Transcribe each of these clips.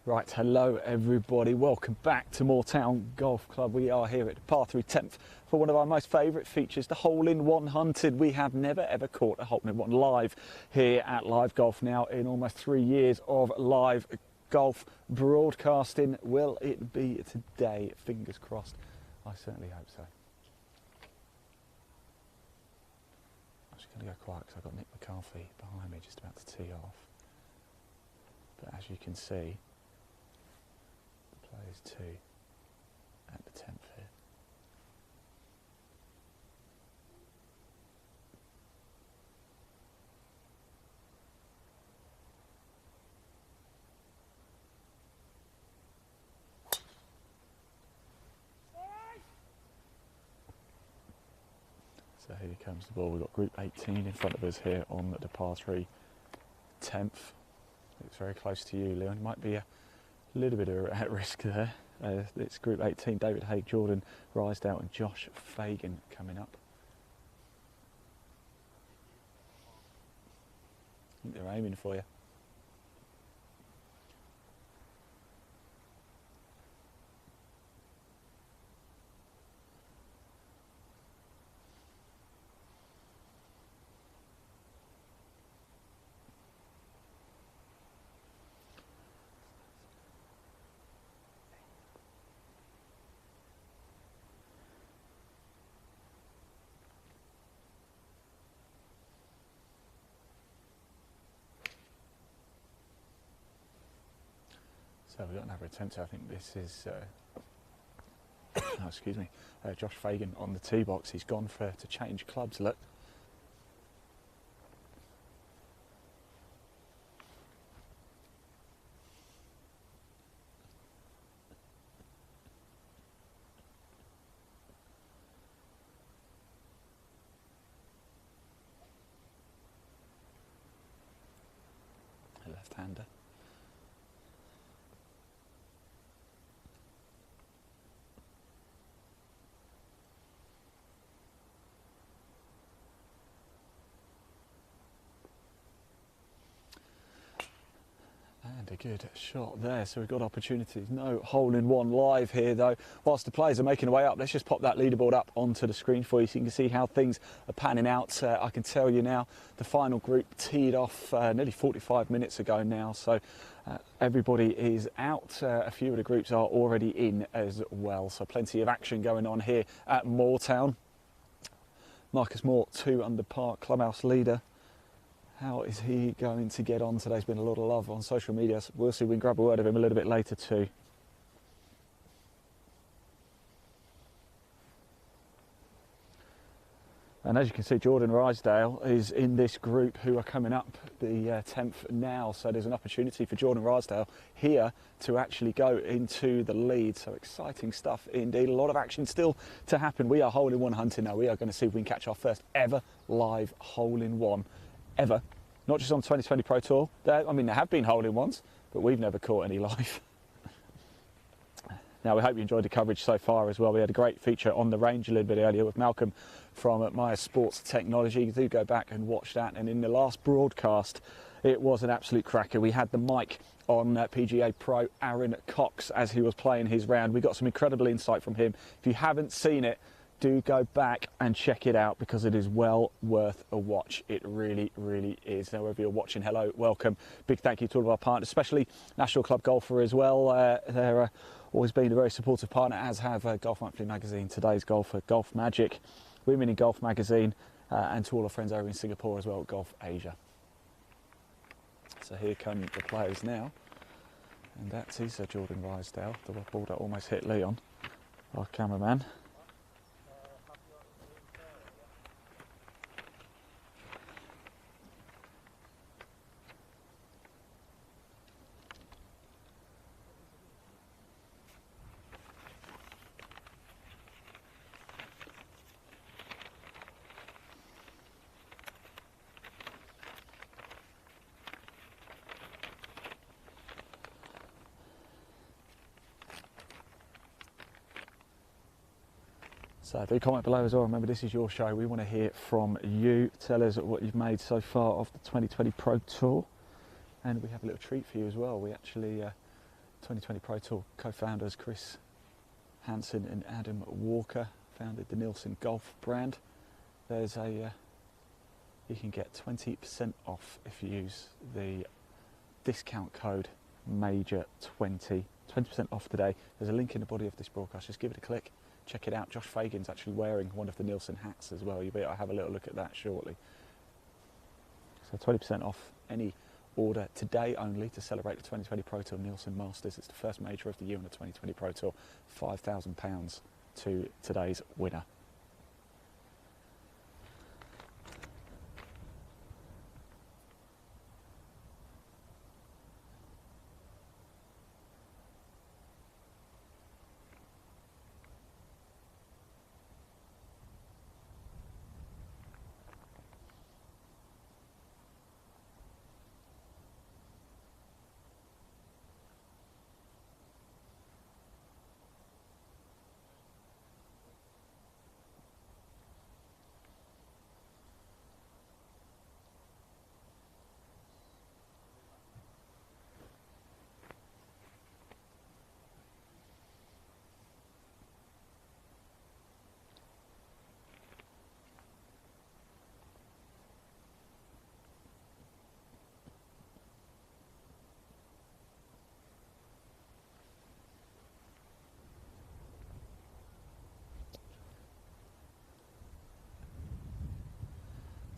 Right, hello everybody, welcome back to Moortown Golf Club. We are here at the par 3 10th for one of our most favourite features, the hole-in-one hunted. We have never ever caught a hole-in-one live here at Live Golf now in almost 3 years of live golf broadcasting. Will it be today? Fingers crossed. I certainly hope so. I'm just going to go quiet because I've got Nick McCarthy behind me just about to tee off. But as you can see, plays 2 at the 10th here. So here comes the ball. We've got group 18 in front of us here on the par 3 10th. It's very close to you, Leon. Might be a little bit at risk there. It's group 18, David Haig, Jordan Rysdale and Josh Fagan coming up. I think they're aiming for you. So we've got another attempt here. I think this is, excuse me, Josh Fagan on the tee box. He's gone to change clubs, look. A left-hander. And a good shot there, so we've got opportunities. No hole-in-one live here though. Whilst the players are making their way up, let's just pop that leaderboard up onto the screen for you so you can see how things are panning out. I can tell you now, the final group teed off nearly 45 minutes ago now, so everybody is out. A few of the groups are already in as well, so plenty of action going on here at Moortown. Marcus Moore, 2 under par, clubhouse leader. How is he going to get on today? There's been a lot of love on social media. So we'll see if we can grab a word of him a little bit later too. And as you can see, Jordan Rysdale is in this group who are coming up the 10th now. So there's an opportunity for Jordan Rysdale here to actually go into the lead. So exciting stuff indeed. A lot of action still to happen. We are hole-in-one hunting now. We are going to see if we can catch our first ever live hole-in-one. Ever, not just on 2020 Pro Tour. I mean, there have been hole-in-ones, but we've never caught any live. Now, we hope you enjoyed the coverage so far as well. We had a great feature on the range a little bit earlier with Malcolm from Maya Sports Technology. Do go back and watch that. And in the last broadcast, it was an absolute cracker. We had the mic on PGA Pro Aaron Cox as he was playing his round. We got some incredible insight from him. If you haven't seen it, do go back and check it out because it is well worth a watch. It really, really is. Now, wherever you're watching, hello, welcome. Big thank you to all of our partners, especially National Club Golfer as well. They're always been a very supportive partner, as have Golf Monthly Magazine, Today's Golfer, Golf Magic, Women in Golf Magazine, and to all our friends over in Singapore as well, Golf Asia. So here come the players now. And that is Jordan Rysdale. The ball that almost hit Leon, our cameraman. So do comment below as well. Remember, this is your show. We want to hear from you. Tell us what you've made so far of the 2020 Pro Tour. And we have a little treat for you as well. We actually 2020 Pro Tour co-founders Chris Hansen and Adam Walker founded the Nilsson golf brand. There's a you can get 20% off if you use the discount code MAJOR20. 20% off today. There's a link in the body of this broadcast. Just give it a click, check it out. Josh Fagan's actually wearing one of the Nilsson hats as well. You'll be able to have a little look at that shortly. So 20% off any order today only to celebrate the 2020 Pro Tour Nilsson Masters. It's the first major of the year on the 2020 Pro Tour. £5,000 to today's winner.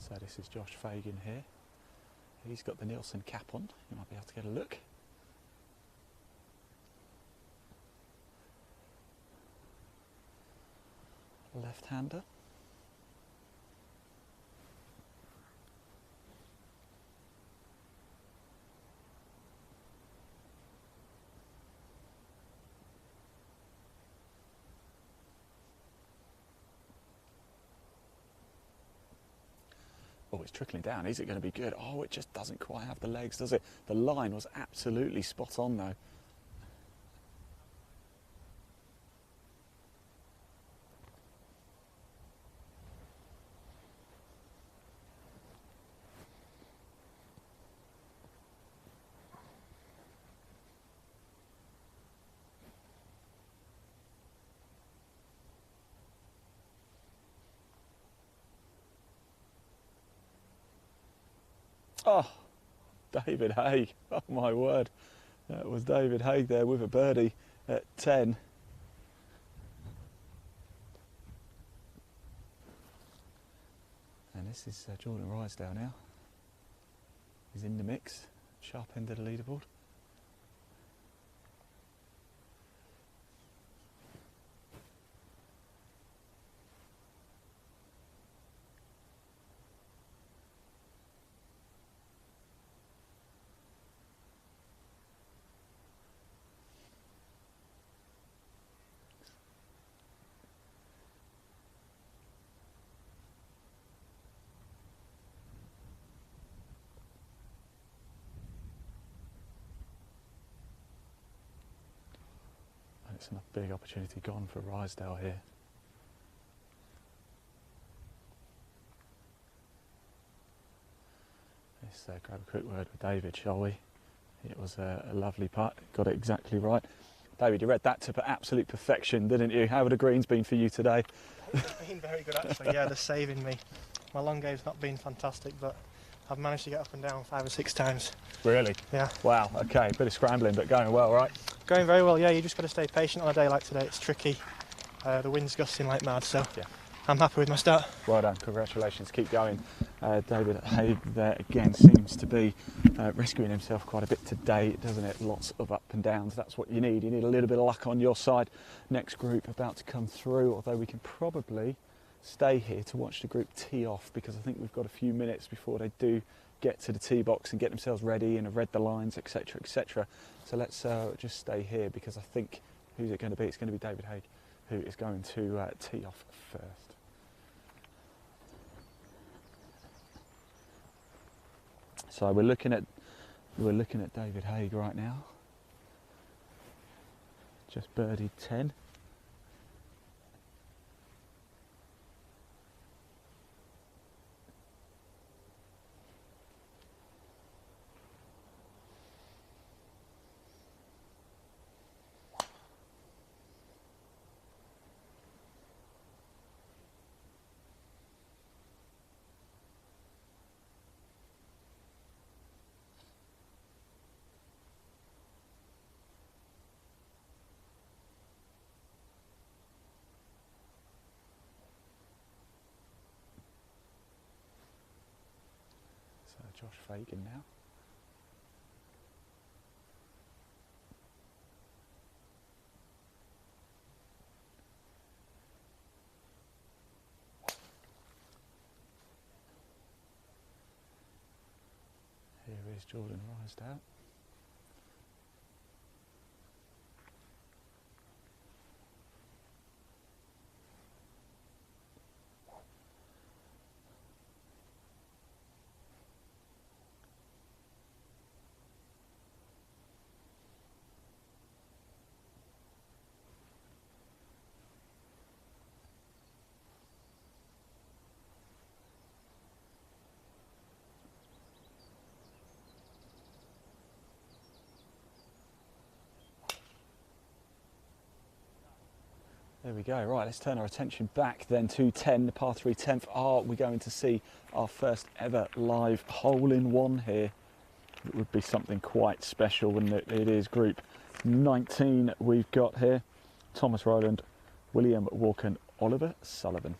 So this is Josh Fagan here. He's got the Nilsson cap on. You might be able to get a look. Left-hander. Oh, it's trickling down. Is it going to be good? Oh, it just doesn't quite have the legs, does it? The line was absolutely spot on, though. Oh, David Haig. Oh, my word. That was David Haig there with a birdie at 10. And this is Jordan Rysdale now. He's in the mix, sharp end of the leaderboard. It's a big opportunity gone for Rysdale here. Let's grab a quick word with David, shall we? It was a lovely putt, got it exactly right. David, you read that to absolute perfection, didn't you? How have the greens been for you today? It's been very good actually, yeah, they're saving me. My long game's not been fantastic, but I've managed to get up and down 5 or 6 times. Really? Yeah. Wow, okay, a bit of scrambling, but going well, right? Going very well, yeah, you just got to stay patient on a day like today, it's tricky. The wind's gusting like mad, so yeah. I'm happy with my start. Well done, congratulations, keep going. David Haig there again seems to be rescuing himself quite a bit today, doesn't it? Lots of up and downs, that's what you need a little bit of luck on your side. Next group about to come through, although we can probably stay here to watch the group tee off because I think we've got a few minutes before they do get to the tee box and get themselves ready and have read the lines, etc, etc. So let's just stay here because I think, who's it going to be? It's going to be David Haig who is going to tee off first. So we're looking at David Haig right now. Just birdied 10. Fagan now. Here is Jordan Rysdale. There we go. Right, let's turn our attention back then to 10, the par 3 10th. Are we going to see our first ever live hole-in-one here? It would be something quite special, wouldn't it? It is group 19 we've got here. Thomas Rowland, William Walker, Oliver Sullivan.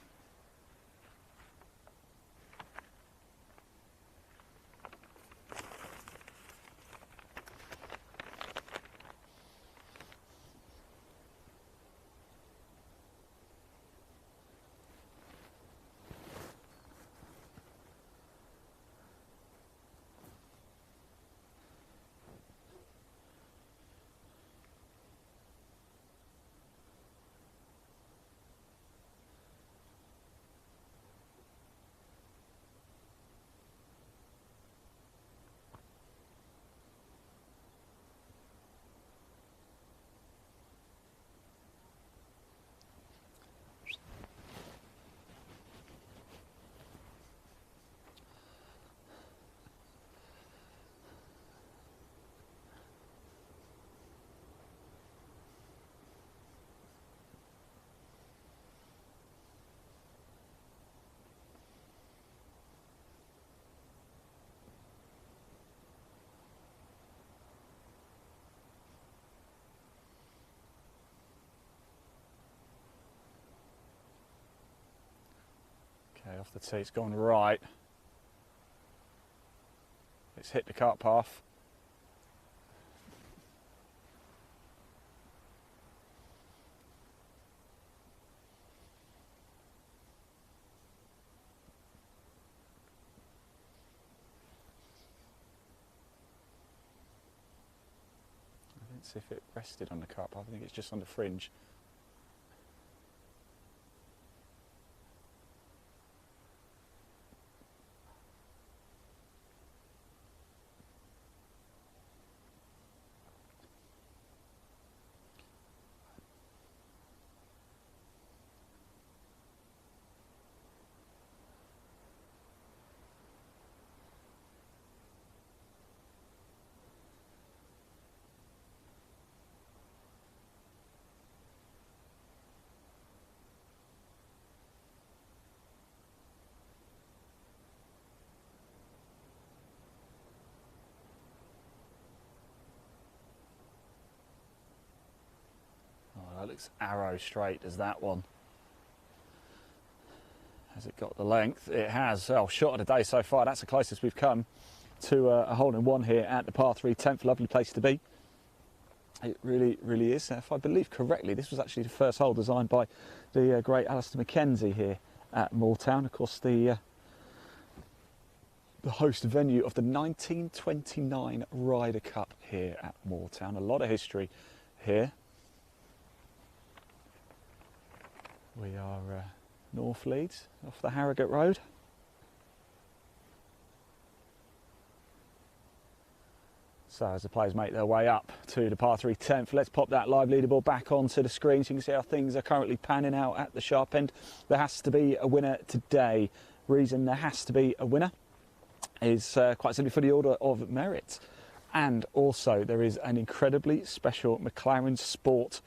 Okay, off the tee, it's gone right. It's hit the cart path. I didn't see if it rested on the cart path. I think it's just on the fringe. That looks arrow straight as that one. Has it got the length? It has. Oh, shot of the day so far. That's the closest we've come to a hole-in-one here at the par 3 10th. Lovely place to be. It really, really is. If I believe correctly, this was actually the first hole designed by the great Alistair Mackenzie here at Moortown. Of course, the host venue of the 1929 Ryder Cup here at Moortown. A lot of history here. We are North Leeds, off the Harrogate Road. So as the players make their way up to the par 3 10th, let's pop that live leaderboard back onto the screen so you can see how things are currently panning out at the sharp end. There has to be a winner today. Reason there has to be a winner is quite simply for the order of merit. And also there is an incredibly special McLaren Sport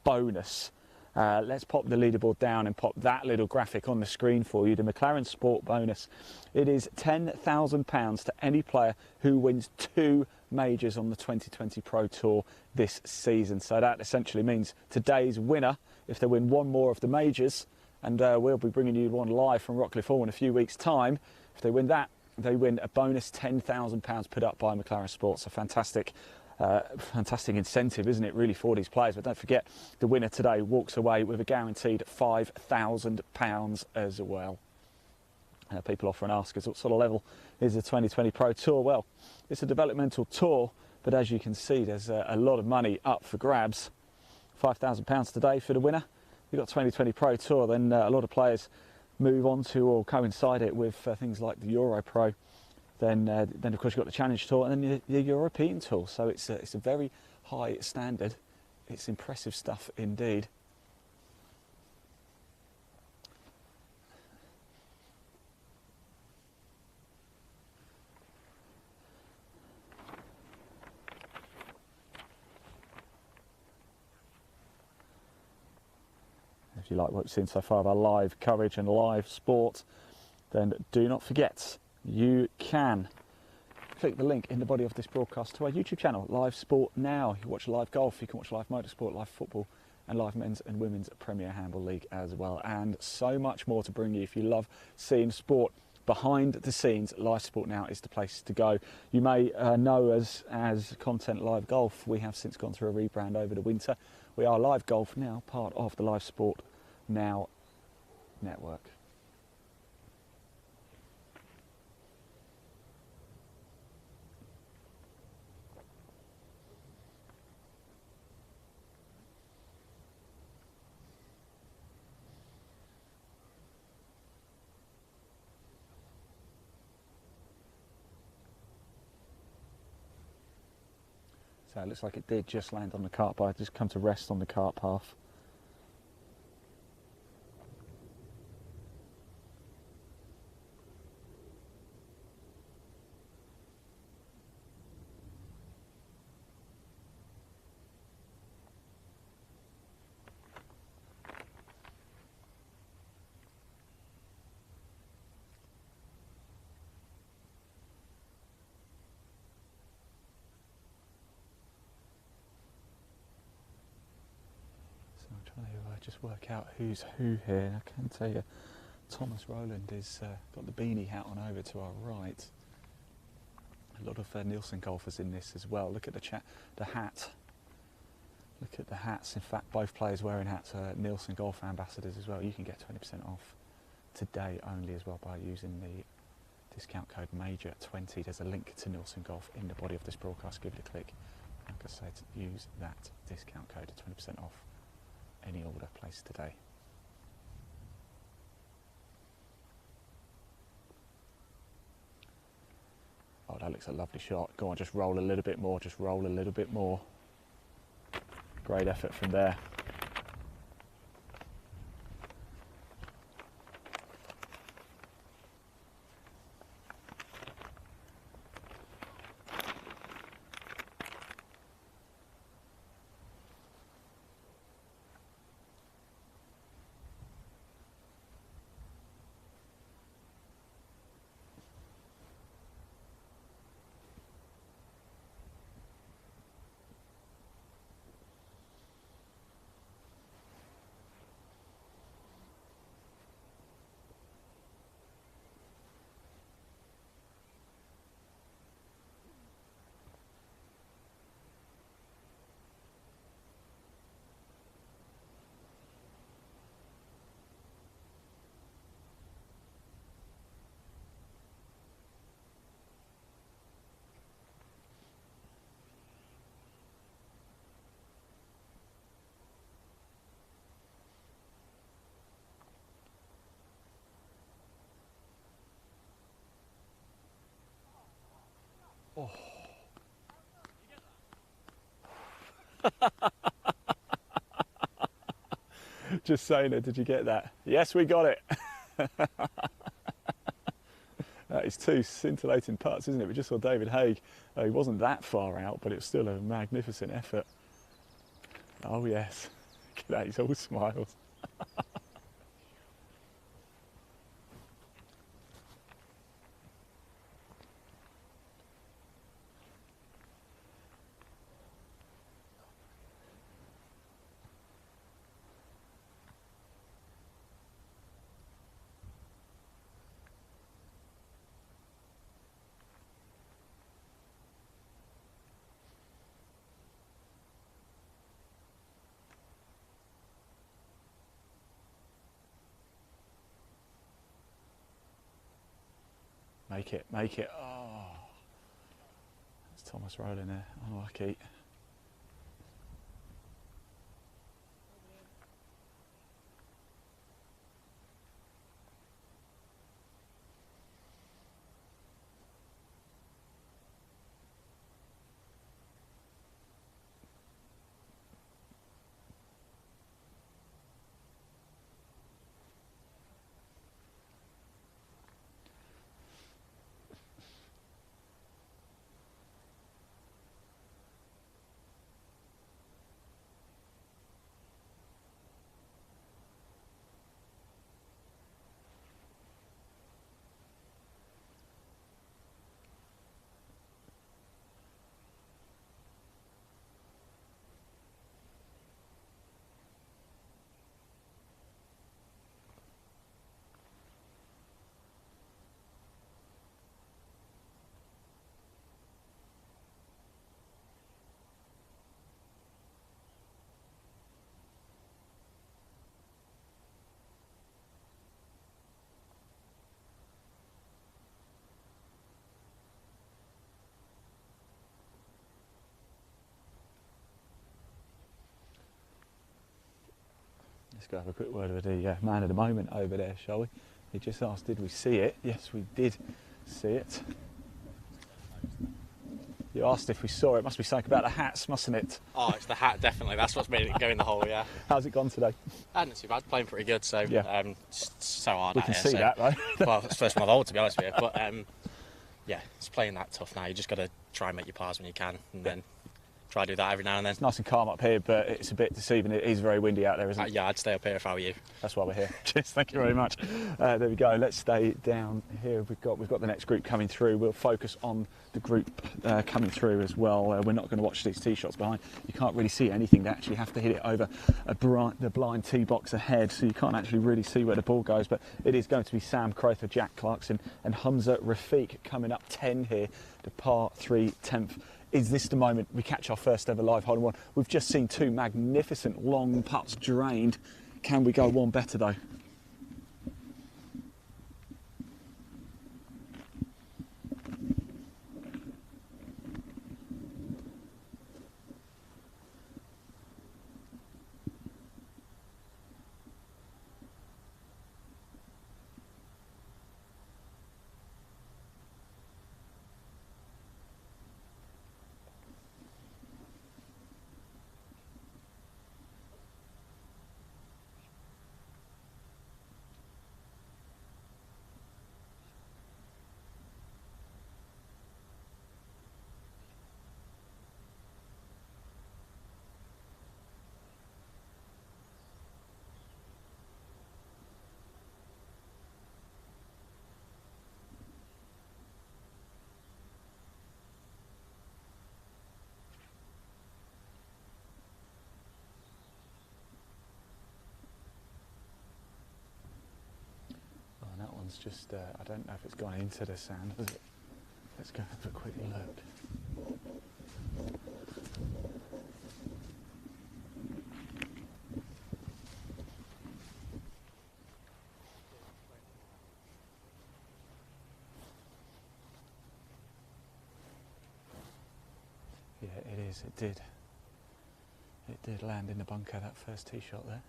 bonus. Let's pop the leaderboard down and pop that little graphic on the screen for you. The McLaren Sport bonus. It is £10,000 to any player who wins 2 majors on the 2020 Pro Tour this season. So that essentially means today's winner, if they win 1 more of the majors, and we'll be bringing you one live from Rockcliffe Hall in a few weeks' time. If they win that, they win a bonus £10,000 put up by McLaren Sports. A fantastic incentive, isn't it, really, for these players? But don't forget, the winner today walks away with a guaranteed £5,000 as well. People often ask us, what sort of level is the 2020 Pro Tour? Well, it's a developmental tour, but as you can see, there's a lot of money up for grabs. £5,000 today for the winner. You've got 2020 Pro Tour, then a lot of players move on to or coincide it with things like the Euro Pro. Then of course you've got the Challenge Tour and then the European Tour. So it's a very high standard. It's impressive stuff indeed. If you like what you've seen so far of our live coverage and live sport, then do not forget, you can click the link in the body of this broadcast to our YouTube channel, Live Sport Now. You can watch live golf, you can watch live motorsport, live football, and live men's and women's Premier Handball League as well. And so much more to bring you. If you love seeing sport behind the scenes, Live Sport Now is the place to go. You may know us as Content Live Golf. We have since gone through a rebrand over the winter. We are Live Golf now, part of the Live Sport Now network. So it looks like it did just land on the cart, but I just come to rest on the cart path. I'm trying to just work out who's who here. I can tell you Thomas Rowland is got the beanie hat on over to our right. A lot of Nilsson golfers in this as well. Look at the hat. Look at the hats. In fact, both players wearing hats are Nilsson Golf ambassadors as well. You can get 20% off today only as well by using the discount code MAJOR20. There's a link to Nilsson Golf in the body of this broadcast. Give it a click. Like I say, to use that discount code at 20% off any order placed today. Oh, that looks a lovely shot. Go on, just roll a little bit more, just roll a little bit more. Great effort from there. Oh. Just saying it, did you get that? Yes, we got it. That is two scintillating putts, isn't it? We just saw David Haig. He wasn't that far out, but it was still a magnificent effort. Oh yes, look at that, he's all smiles. Make it, make it. Oh, that's Thomas rolling there. Unlucky. Let's go have a quick word with the man of the moment over there, shall we? He just asked, did we see it? Yes, we did see it. You asked if we saw it. Must be something about the hats, mustn't it? Oh, it's the hat, definitely. That's what's made it go in the hole, yeah. How's it gone today? Not too bad, playing pretty good, so Yeah. it's so hard We out can here. see So, that, though. well, it's the first one I've held, to be honest with you. But yeah, it's playing that tough now. You just got to try and make your pars when you can, and then try to do that every now and then. It's nice and calm up here, but it's a bit deceiving. It is very windy out there, isn't it? Yeah, I'd stay up here if I were you. That's why we're here. Cheers, thank you very much. There we go. Let's stay down here. We've got the next group coming through. We'll focus on the group coming through as well. We're not going to watch these tee shots behind. You can't really see anything. They actually have to hit it over the blind tee box ahead, so you can't actually really see where the ball goes. But it is going to be Sam Crowther, Jack Clarkson, and Hamza Rafiq coming up 10 here, the par 3 10th. Is this the moment we catch our first ever live hole-in-one? We've just seen two magnificent long putts drained. Can we go one better though? It's just, I don't know if it's gone into the sand, has it? Let's go have a quick look. Yeah, it is, it did. It did land in the bunker, that first tee shot there.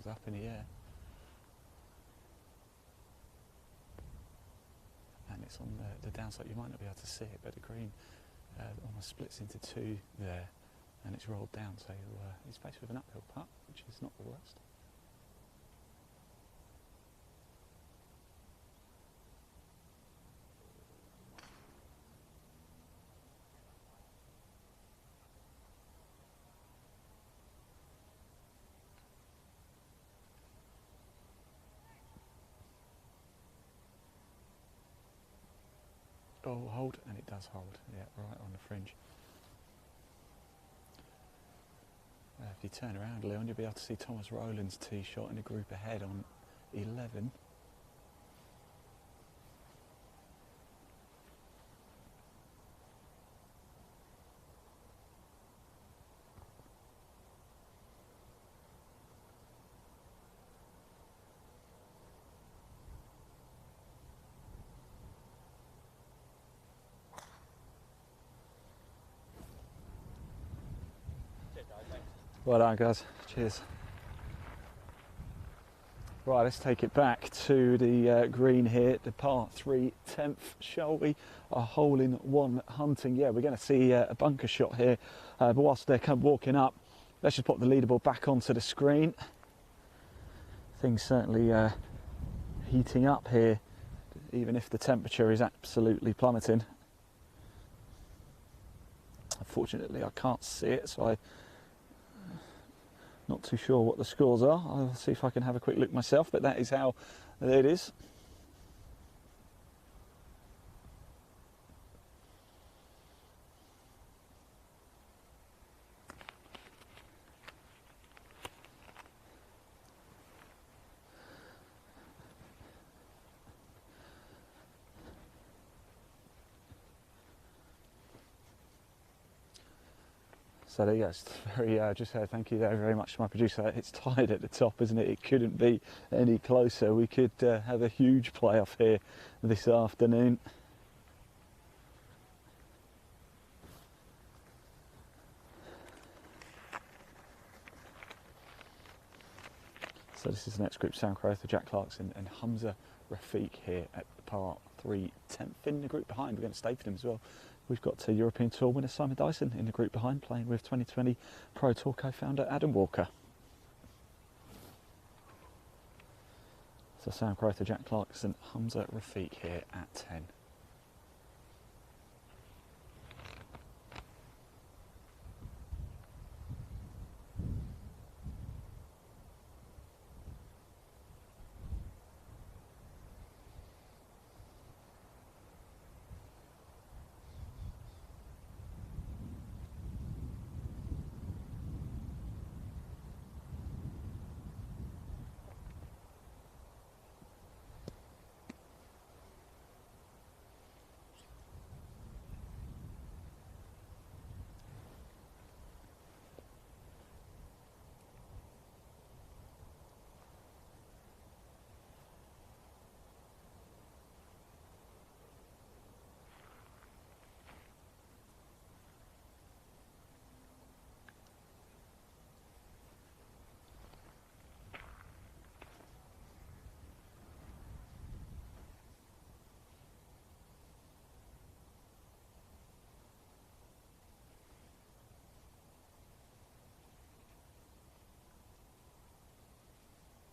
Up in the air, and it's on the downside. You might not be able to see it, but the green almost splits into two there, and it's rolled down, so he's faced with an uphill putt, which is not the worst. Oh, hold, and it does hold, yeah, right on the fringe. If you turn around, Leon, you'll be able to see Thomas Rowland's tee shot in the group ahead on 11. Well done, guys. Cheers. Right, let's take it back to the green here, the par 3 10th, shall we? A hole-in-one hunting. Yeah, we're going to see a bunker shot here. But whilst they're walking up, let's just pop the leaderboard back onto the screen. Things certainly heating up here, even if the temperature is absolutely plummeting. Unfortunately, I can't see it, so I'm not too sure what the scores are. I'll see if I can have a quick look myself, but that is how it is. So there you go. It's very, just thank you very much to my producer. It's tied at the top, isn't it? It couldn't be any closer. We could have a huge playoff here this afternoon. So this is the next group: Sam Crowther, Jack Clarkson and Hamza Rafiq here at the par 3 10th. In the group behind, we're going to stay for them as well. We've got European Tour winner Simon Dyson in the group behind, playing with 2020 Pro Tour co-founder Adam Walker. So Sam Crowther, Jack Clarkson, Hamza Rafiq here at 10.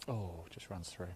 Oh, just runs through.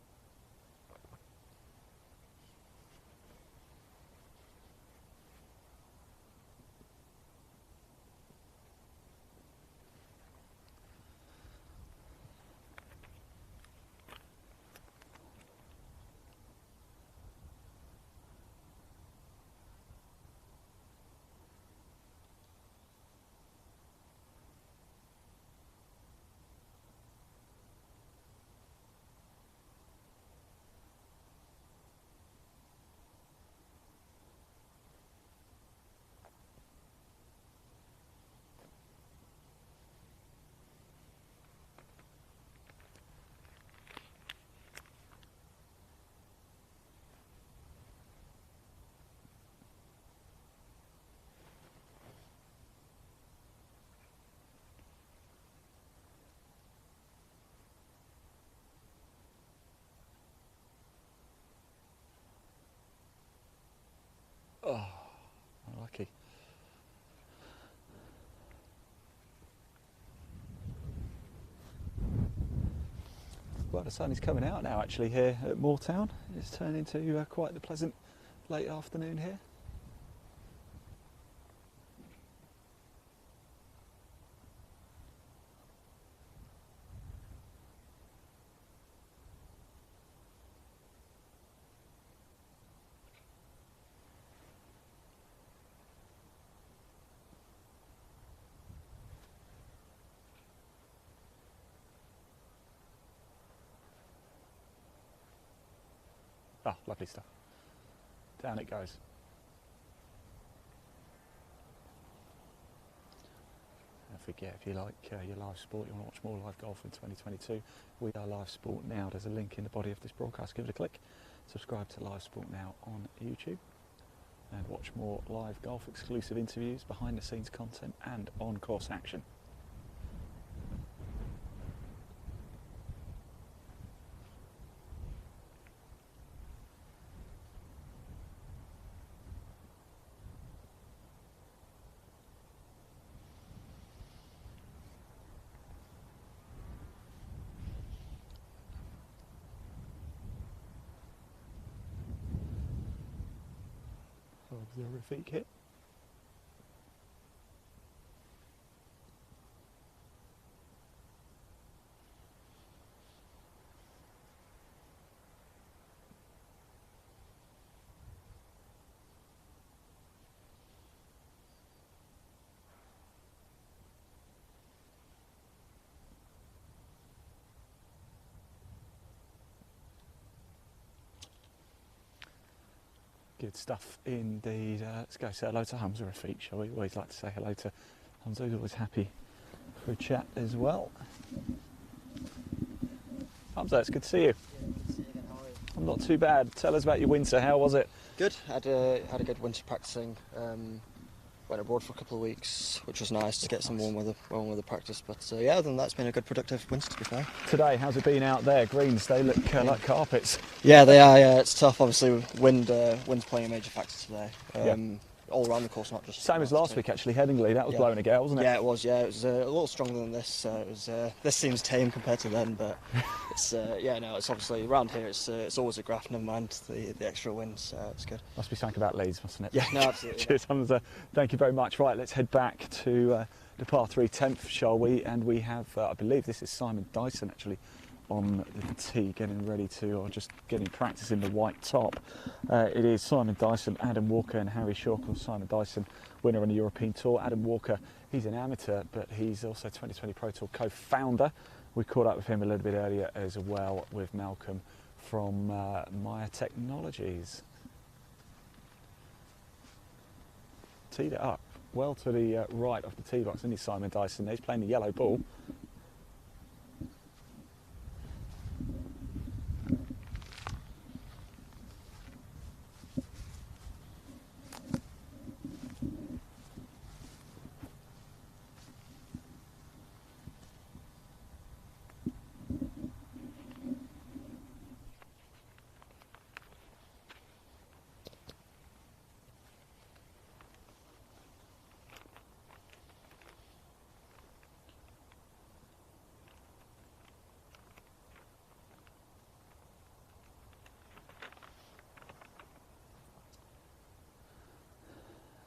the sun is coming out now actually here at Moortown. It's turned into quite the pleasant late afternoon here. Ah, lovely stuff. Down it goes. Don't forget, if you like your live sport, you want to watch more live golf in 2022, we are Live Sport Now. There's a link in the body of this broadcast. Give it a click. Subscribe to Live Sport Now on YouTube and watch more live golf exclusive interviews, behind the scenes content and on course action. Observer kit. Good stuff indeed. Let's go say hello to Hamza Rafiq, shall we? We always like to say hello to Hamza. He's always happy for a chat as well. Hamza, it's good to see you. Yeah, good to see you again. How are you? I'm not too bad. Tell us about your winter. How was it? Good. Had a good winter practicing. Went abroad for a couple of weeks, which was nice to get some warm weather practice. But yeah, other than that, it's been a good productive winter, to be fair. Today, how's it been out there? Greens, they look like carpets. Yeah, they are. Yeah, it's tough. Obviously, wind's playing a major factor today. All around the course, not just. Same as last week, actually. Headingley, that was blowing a gale, wasn't it? Yeah, it was. Yeah, it was a little stronger than this. This seems tame compared to then, but it's it's obviously around here. It's always a graph. Never mind the extra wind. So it's good. Must be something about Leeds, mustn't it? Yeah, no, absolutely. Cheers, Hamza. Thank you very much. Right, let's head back to the par 3 10th, shall we? And we have, I believe this is Simon Dyson actually on the tee, getting ready to, or just getting practice in the white top. It is Simon Dyson, Adam Walker and Harry Shaw. Simon Dyson, winner on the European Tour. Adam Walker, he's an amateur, but he's also 2020 Pro Tour co-founder. We caught up with him a little bit earlier as well with Malcolm from Maya Technologies. Teed it up well to the right of the tee box, isn't he, Simon Dyson? He's playing the yellow ball.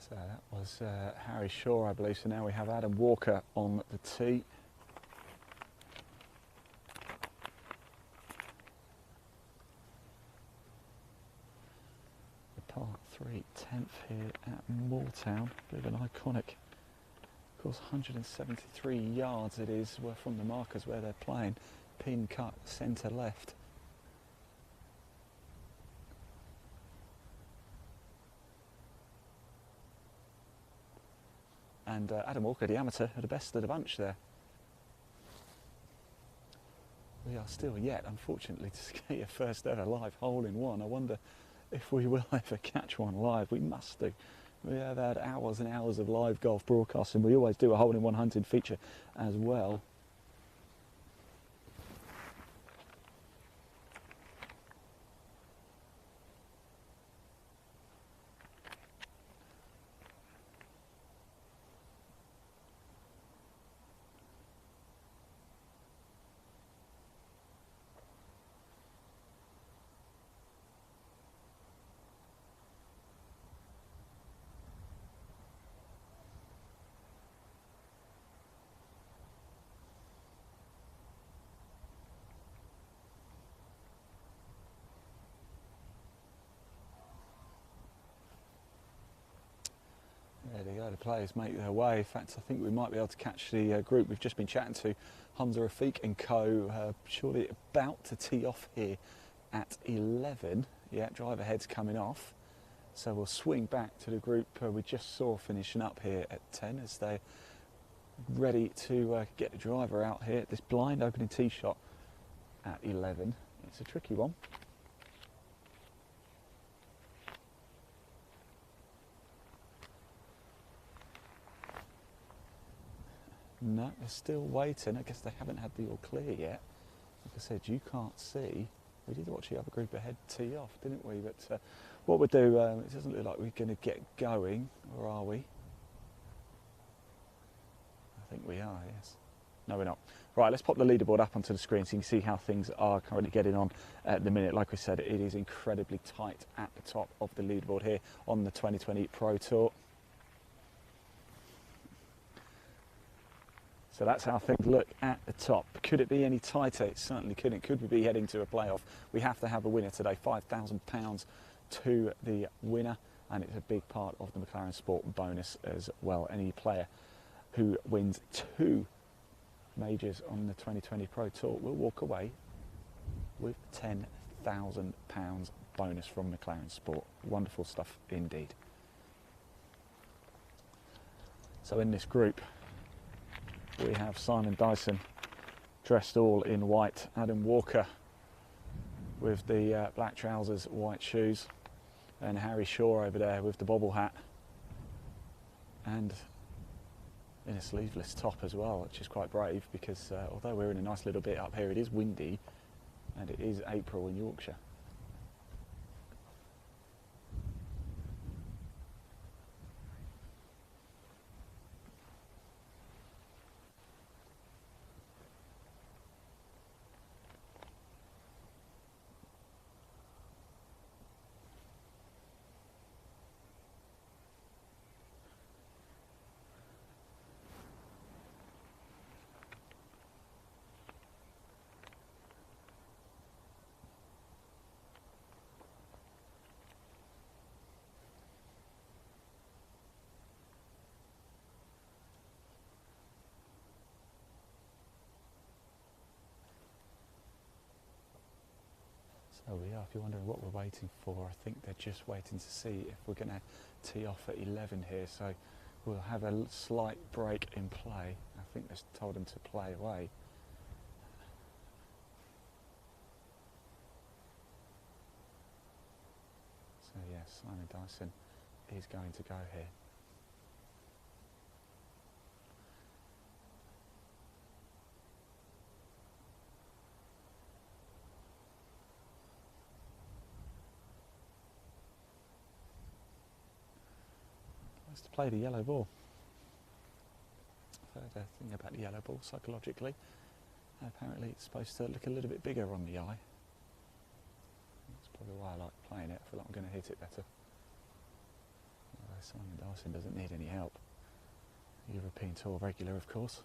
So that was Harry Shaw, I believe. So now we have Adam Walker on the tee. The par 3 10th here at Moortown. Bit of an iconic, of course, 173 yards it is from the markers where they're playing. Pin cut centre left. And Adam Walker, the amateur, are the best of the bunch there. We are still yet, unfortunately, to skate a first ever live hole-in-one. I wonder if we will ever catch one live. We must do. We have had hours and hours of live golf broadcasting. We always do a hole-in-one hunting feature as well. further players make their way. In fact, I think we might be able to catch the group we've just been chatting to, Hamza Rafiq and co, surely about to tee off here at 11. Yeah, driver head's coming off. So we'll swing back to the group we just saw finishing up here at 10 as they're ready to get the driver out here. This blind opening tee shot at 11. It's a tricky one. No, they're still waiting. I guess they haven't had the all clear yet. Like I said, you can't see. We did watch the other group ahead tee off, didn't we? But what we'll do, it doesn't look like we're going to get going, or are we? I think we are, yes. No, we're not. Right, let's pop the leaderboard up onto the screen so you can see how things are currently getting on at the minute. Like we said, it is incredibly tight at the top of the leaderboard here on the 2020 Pro Tour. So that's how things look at the top. Could it be any tighter? It certainly couldn't. Could we be heading to a playoff? We have to have a winner today. £5,000 to the winner, and it's a big part of the McLaren Sport bonus as well. Any player who wins 2 majors on the 2020 Pro Tour will walk away with £10,000 bonus from McLaren Sport. Wonderful stuff indeed. So in this group, we have Simon Dyson dressed all in white, Adam Walker with the black trousers, white shoes, and Harry Shaw over there with the bobble hat and in a sleeveless top as well, which is quite brave because although we're in a nice little bit up here, it is windy and it is April in Yorkshire. So we are, if you're wondering what we're waiting for, I think they're just waiting to see if we're going to tee off at 11 here. So we'll have a slight break in play. I think they've told them to play away. So yes, Simon Dyson is going to go here. To play the yellow ball. I've heard a thing about the yellow ball psychologically. Apparently it's supposed to look a little bit bigger on the eye. That's probably why I like playing it. I feel like I'm going to hit it better. Although Simon Dyson doesn't need any help. European Tour regular, of course.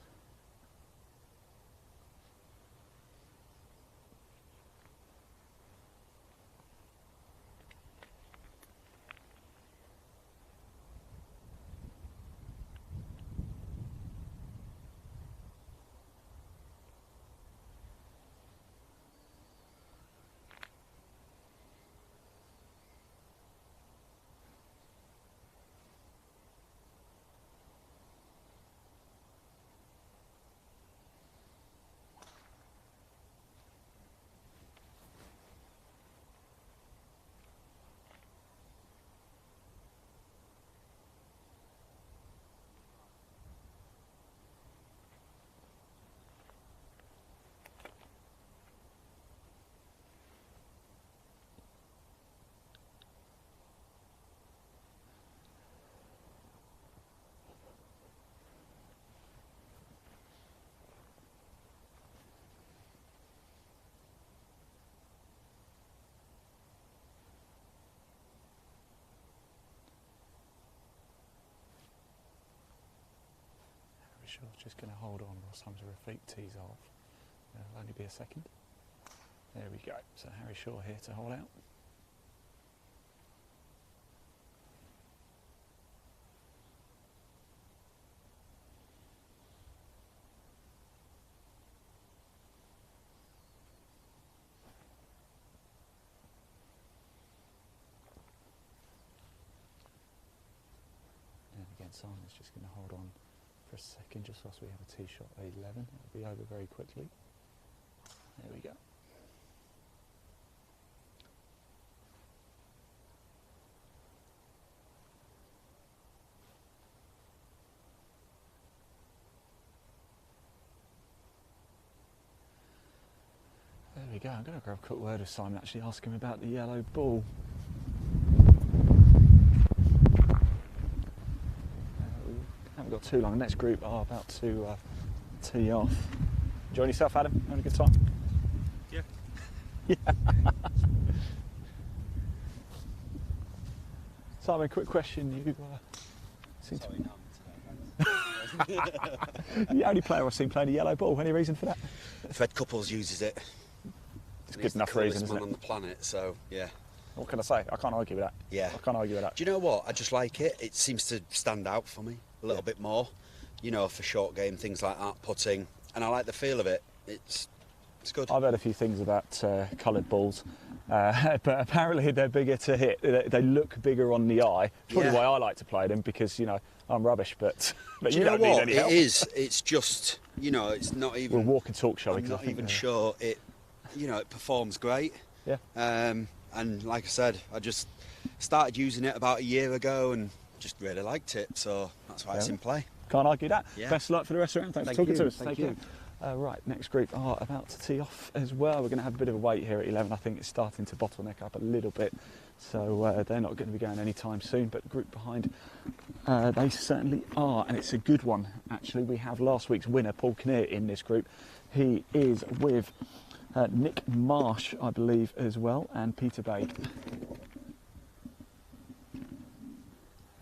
Sure, just going to hold on whilst Hamza Rafiq tees off. It'll only be a second. There we go. So Harry Shaw here to hold out. Simon's just going to hold on for a second just whilst we have a tee shot at 11. It'll be over very quickly. There we go. There we go. I'm going to grab a quick word with Simon, actually ask him about the yellow ball. We haven't got too long. The next group are about to tee off. Enjoying yourself, Adam? Having a good time? Yeah. Yeah. Simon, quick question. You seem to be the only player I've seen playing a yellow ball. Any reason for that? Fred Couples uses it. It's good enough reason, isn't man it? on the planet, so yeah. What can I say? I can't argue with that. Yeah. I can't argue with that. Do you know what? I just like it. It seems to stand out for me a little bit more. You know, for short game, things like that, putting. And I like the feel of it. It's good. I've heard a few things about coloured balls, but apparently they're bigger to hit. They look bigger on the eye. It's probably why I like to play them, because, you know, I'm rubbish, but Do you know don't need what? any help. It is. It's just, you know, it's not even... We'll walk and talk, shall we? I'm 'Cause I not think even sure it, you know, it performs great. Yeah. And like I said, I just started using it about a year ago and just really liked it, so that's why it's in play. Can't argue that. Yeah. Best of luck for the rest of the round. Thanks Thank for talking you. to us. Thank Take you. care. Right, next group are about to tee off as well. We're going to have a bit of a wait here at 11. I think it's starting to bottleneck up a little bit, so they're not going to be going anytime soon, but the group behind, they certainly are, and it's a good one, actually. We have last week's winner, Paul Kinnear, in this group. He is with Nick Marsh, I believe, as well, and Peter Bay.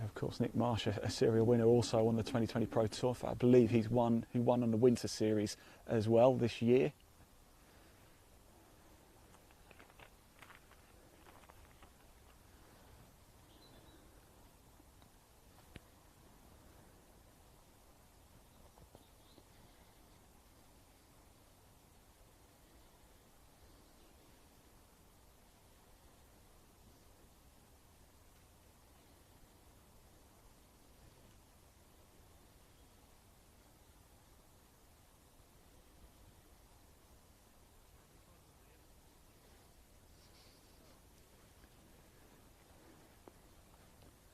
Of course, Nick Marsh, a serial winner also on the 2020 Pro Tour. I believe he won on the Winter Series as well this year.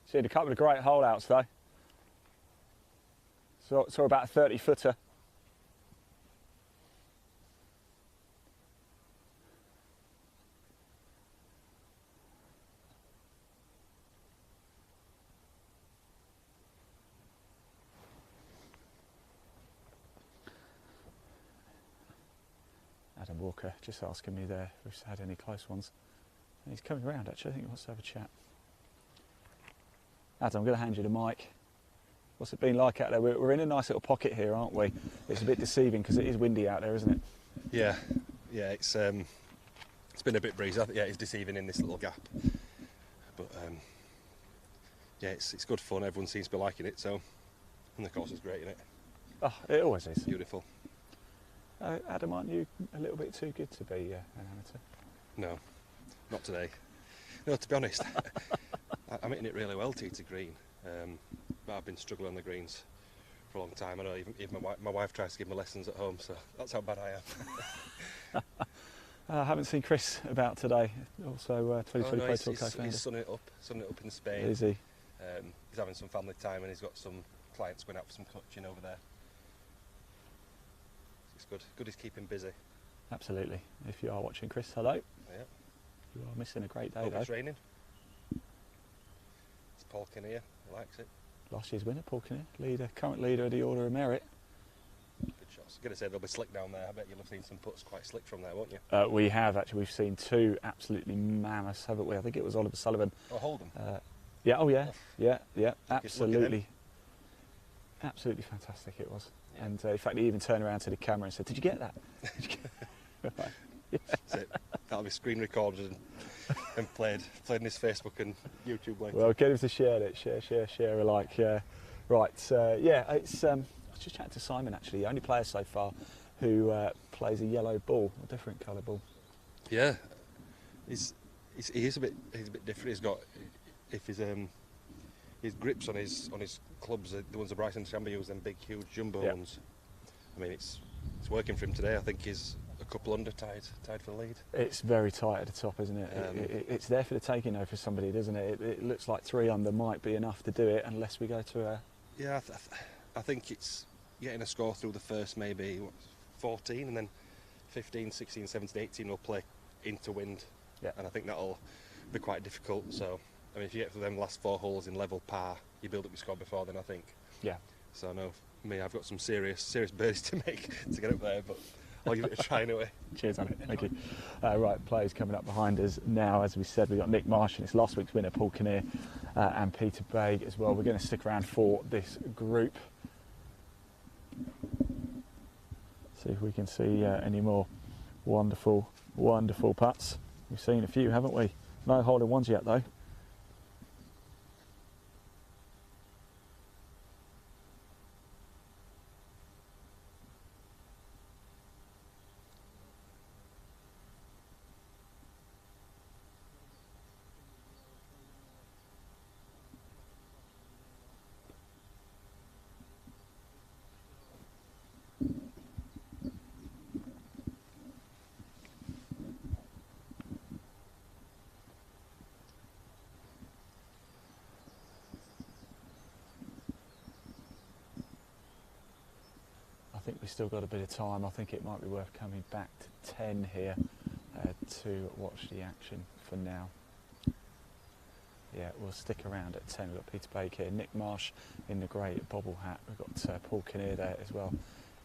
Seen a couple of great holdouts though. Saw about a 30-footer. Adam Walker just asking me there if we've had any close ones. And he's coming around actually, I think he wants to have a chat. Adam, I'm going to hand you the mic. What's it been like out there? We're in a nice little pocket here, aren't we? It's a bit deceiving because it is windy out there, isn't it? Yeah, it's been a bit breezy. Yeah, it's deceiving in this little gap, but yeah, it's good fun. Everyone seems to be liking it, so, and the course is great, isn't it? Oh, it always is. Beautiful. Adam, aren't you a little bit too good to be an amateur? No, not today. No, to be honest, I'm hitting it really well tee to green, but I've been struggling on the greens for a long time. I know even my wife tries to give me lessons at home, so that's how bad I am. I haven't seen Chris about today. Also, 2020 Pro Tour co-founder. He's sunning it up in Spain. Is he? He's having some family time and he's got some clients going out for some coaching over there. It's good. Good he's keeping busy. Absolutely. If you are watching, Chris, hello. Yeah. You are missing a great day Hope though. it's raining. It's Paul Kinnear. He likes it. Last year's winner, Paul Kinnear, current leader of the Order of Merit. Good shots. I'm going to say they'll be slick down there. I bet you'll have seen some putts quite slick from there, won't you? We have actually. We've seen two absolutely mammoths, haven't we? I think it was Oliver Sullivan. Oh, hold them. Yeah. Oh yeah. Oh. Yeah. Look at Absolutely. Absolutely fantastic it was. Yeah. And in fact, he even turned around to the camera and said, "Did you get that?" Right. Yeah. That's it. That'll be screen recorded and played in his Facebook and YouTube later. Well, get him to share it. Share alike. Yeah. Right. Yeah. It's. I was just chatting to Simon actually. The only player so far who plays a yellow ball, a different colour ball. Yeah, he is a bit different. He's got, if he's his grips on his clubs, the ones that Bryson DeChambeau used, them big, huge jumbo ones. I mean, it's working for him today. I think he's a couple under tied for the lead. It's very tight at the top, isn't it? It's there for the taking, though, for somebody, doesn't it? It looks like 3 under might be enough to do it, unless we go to a... Yeah, I think it's getting a score through the first maybe 14, and then 15, 16, 17, 18 will play into wind. Yeah. And I think that'll be quite difficult. So, I mean, if you get through them last 4 holes in level par, you build up your score before then, I think. Yeah. So I know for me, I've got some serious birdies to make to get up there, but I'll give it a try anyway. Cheers, Andy. Thank you. Right, players coming up behind us now. As we said, we've got Nick Marsh, and it's last week's winner, Paul Kinnear, and Peter Baig as well. We're going to stick around for this group. See if we can see any more wonderful, wonderful putts. We've seen a few, haven't we? No hole-in-ones yet, though. I think we've still got a bit of time. I think it might be worth coming back to 10 here to watch the action for now. Yeah, we'll stick around at 10. We've got Peter Baig here, Nick Marsh in the grey bobble hat. We've got Paul Kinnear there as well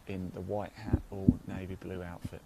in the white hat, all navy blue outfit.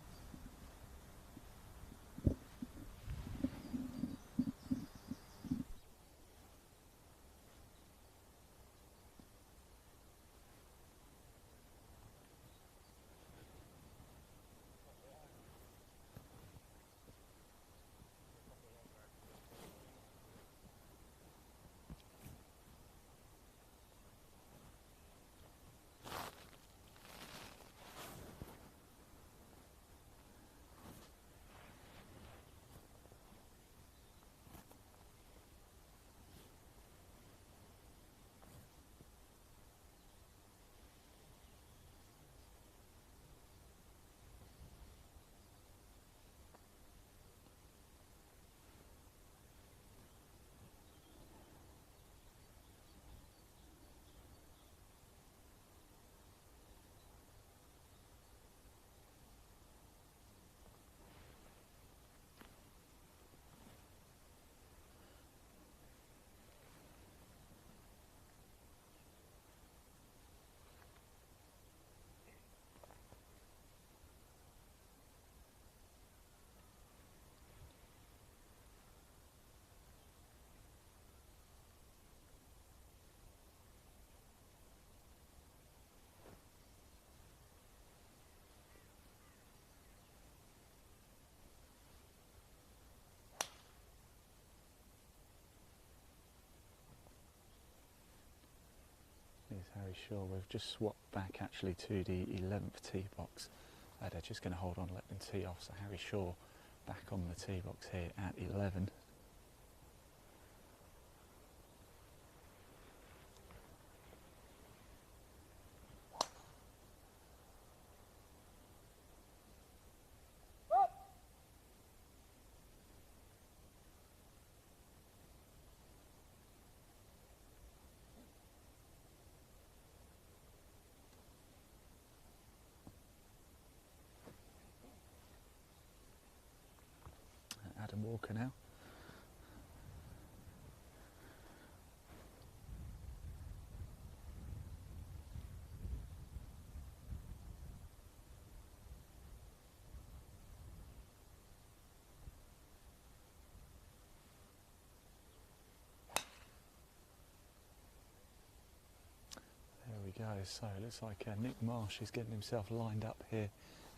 Here's Harry Shaw. We've just swapped back actually to the 11th tee box. They're just going to hold on, let them tee off. So Harry Shaw back on the tee box here at 11. Adam Walker now. There we go. So it looks like Nick Marsh is getting himself lined up here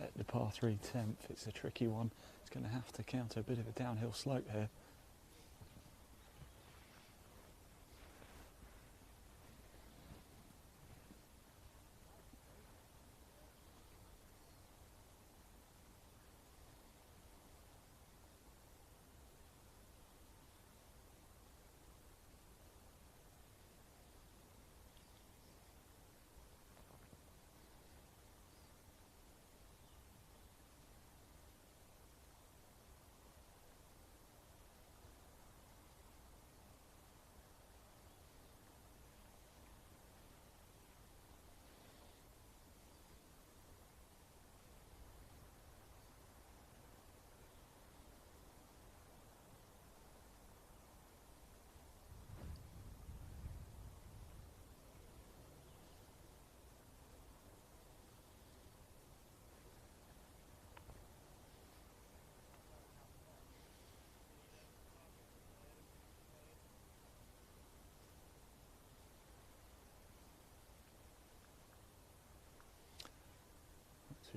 at the par 3 10th. It's a tricky one. He's going to have to counter a bit of a downhill slope here.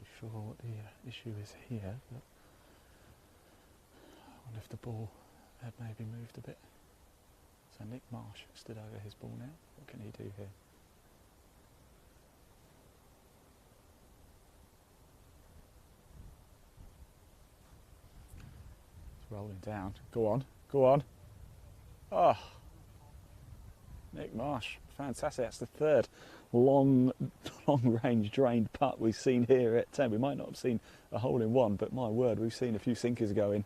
too sure what the issue is here, but I wonder if the ball had maybe moved a bit. So Nick Marsh stood over his ball now. What can he do here? It's rolling down. Go on, go on. Oh, Nick Marsh, fantastic. That's the third long range drained putt we've seen here at 10. We might not have seen a hole in one, but my word, we've seen a few sinkers go in.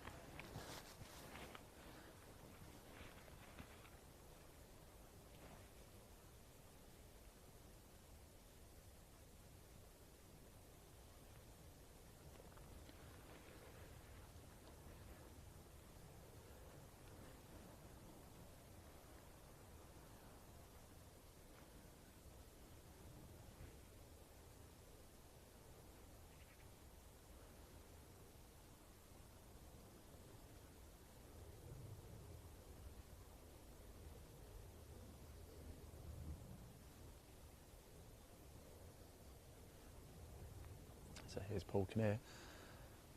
So here's Paul Kinnear,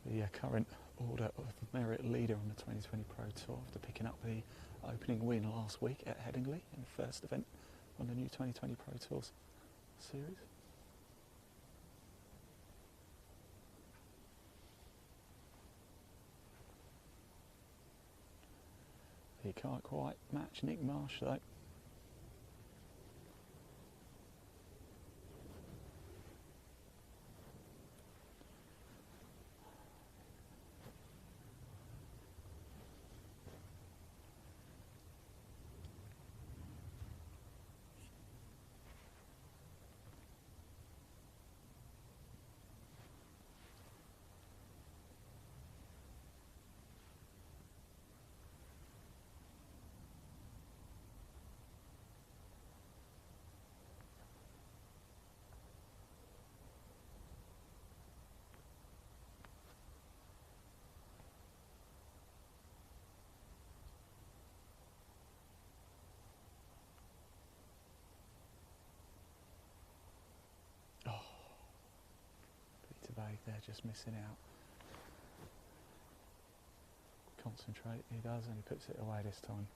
the current Order of Merit leader on the 2020 Pro Tour after picking up the opening win last week at Headingley in the first event on the new 2020 Pro Tours series. He can't quite match Nick Marsh though. They're just missing out. Concentrate, he does, and he puts it away this time.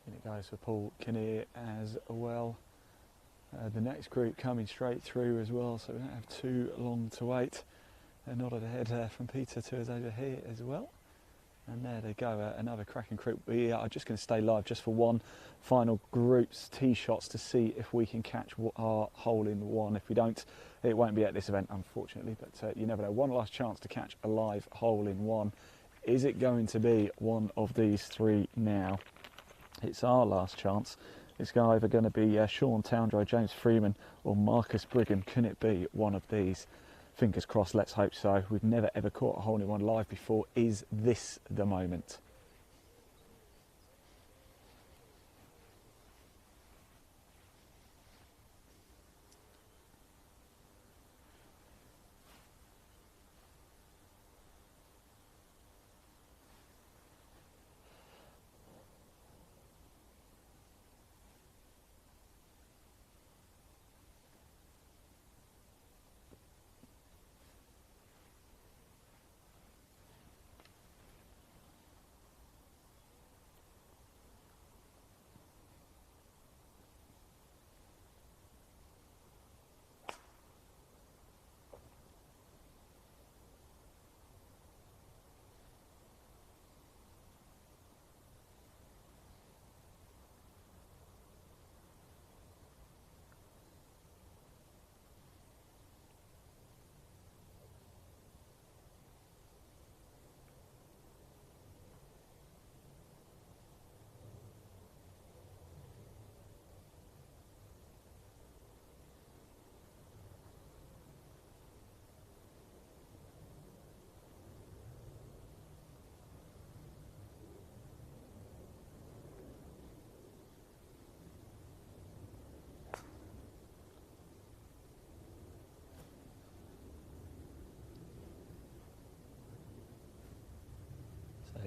It goes for Paul Kinnear as well. The next group coming straight through as well, so we don't have too long to wait. They're nodded ahead from Peter to us over here as well. And there they go, another cracking group. We are just going to stay live just for one final group's tee shots to see if we can catch our hole in one. If we don't, it won't be at this event, unfortunately, but you never know. One last chance to catch a live hole in one. Is it going to be one of these three now? It's our last chance. It's either going to be Sean Towndrow, James Freeman or Marcus Brigham. Can it be one of these? Fingers crossed, let's hope so. We've never ever caught a hole in one live before. Is this the moment?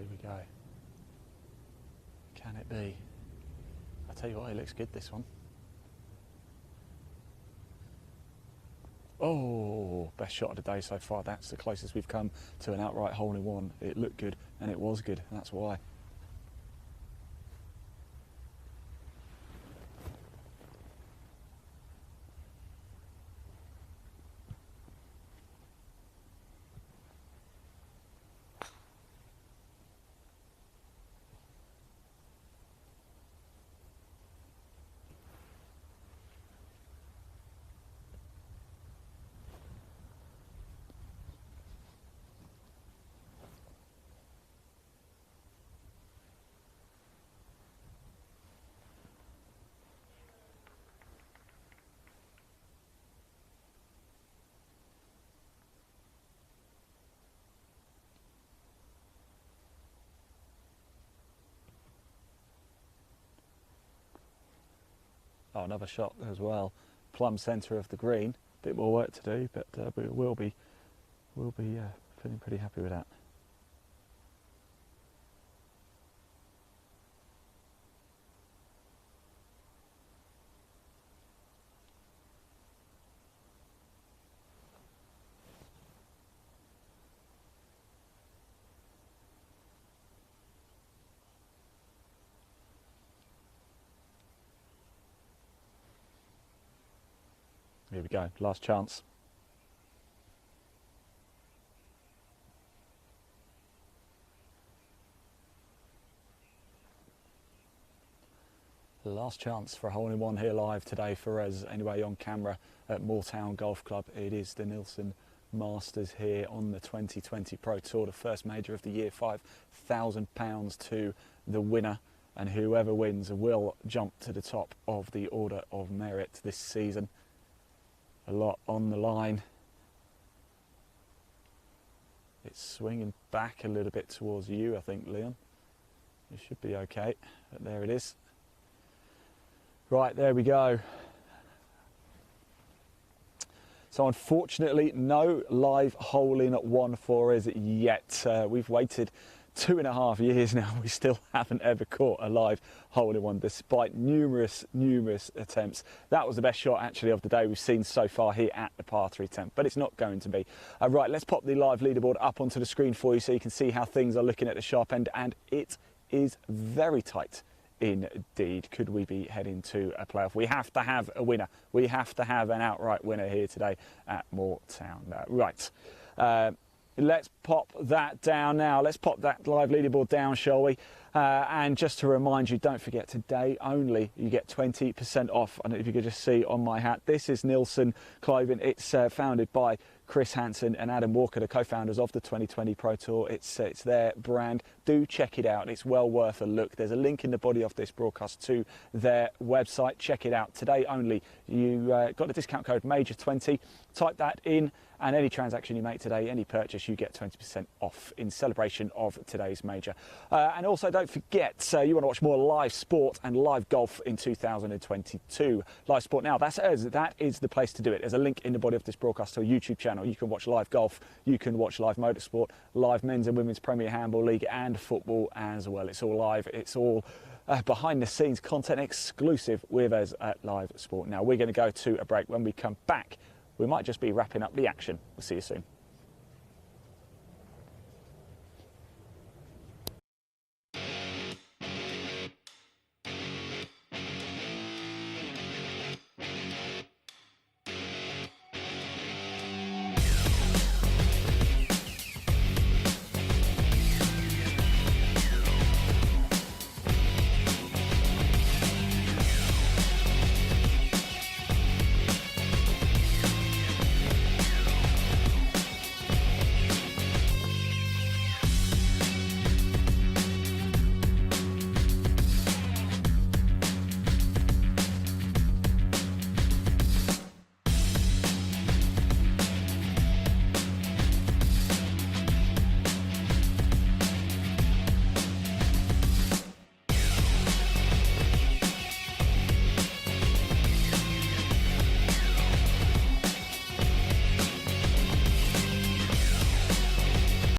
we go. Can it be? I tell you what, it looks good, this one. Oh, best shot of the day so far. That's the closest we've come to an outright hole-in-one. It looked good, and it was good, and that's why. Oh, another shot as well. Plumb centre of the green. Bit more work to do, but we'll be feeling pretty happy with that. Here we go, last chance. Last chance for a hole-in-one here live today for us, anyway, on camera at Moortown Golf Club. It is the Nilsson Masters here on the 2020 Pro Tour, the first major of the year, £5,000 to the winner, and whoever wins will jump to the top of the order of merit this season. A lot on the line. It's swinging back a little bit towards you, I think, Leon. You should be okay, but there it is. Right, there we go. So unfortunately, no live hole-in-one for us yet. We've waited 2.5 years now. We still haven't ever caught a live hole-in-one, despite numerous attempts. That was the best shot actually of the day we've seen so far here at the par 3 attempt, but it's not going to be. Right, let's pop the live leaderboard up onto the screen for you so you can see how things are looking at the sharp end, and it is very tight indeed. Could we be heading to a playoff? We have to have a winner. We have to have an outright winner here today at Moortown. Right. Let's pop that down now. Let's pop that live leaderboard down, shall we? And just to remind you, don't forget, today only you get 20% off. I don't know if you could just see on my hat. This is Nilsson clothing. It's founded by Chris Hansen and Adam Walker, the co-founders of the 2020 Pro Tour. It's their brand. Do check it out. It's well worth a look. There's a link in the body of this broadcast to their website. Check it out. Today only. You got the discount code MAJOR20. Type that in, and any transaction you make today, any purchase, you get 20% off in celebration of today's major. And also don't forget, you want to watch more live sport and live golf in 2022. Live Sport Now, that's us. That is the place to do it. There's a link in the body of this broadcast to a YouTube channel. You can watch live golf, you can watch live motorsport, live men's and women's Premier Handball League and football as well. It's all live. It's all behind the scenes content exclusive with us at Live Sport Now. We're going to go to a break. When we come back, we might just be wrapping up the action. We'll see you soon.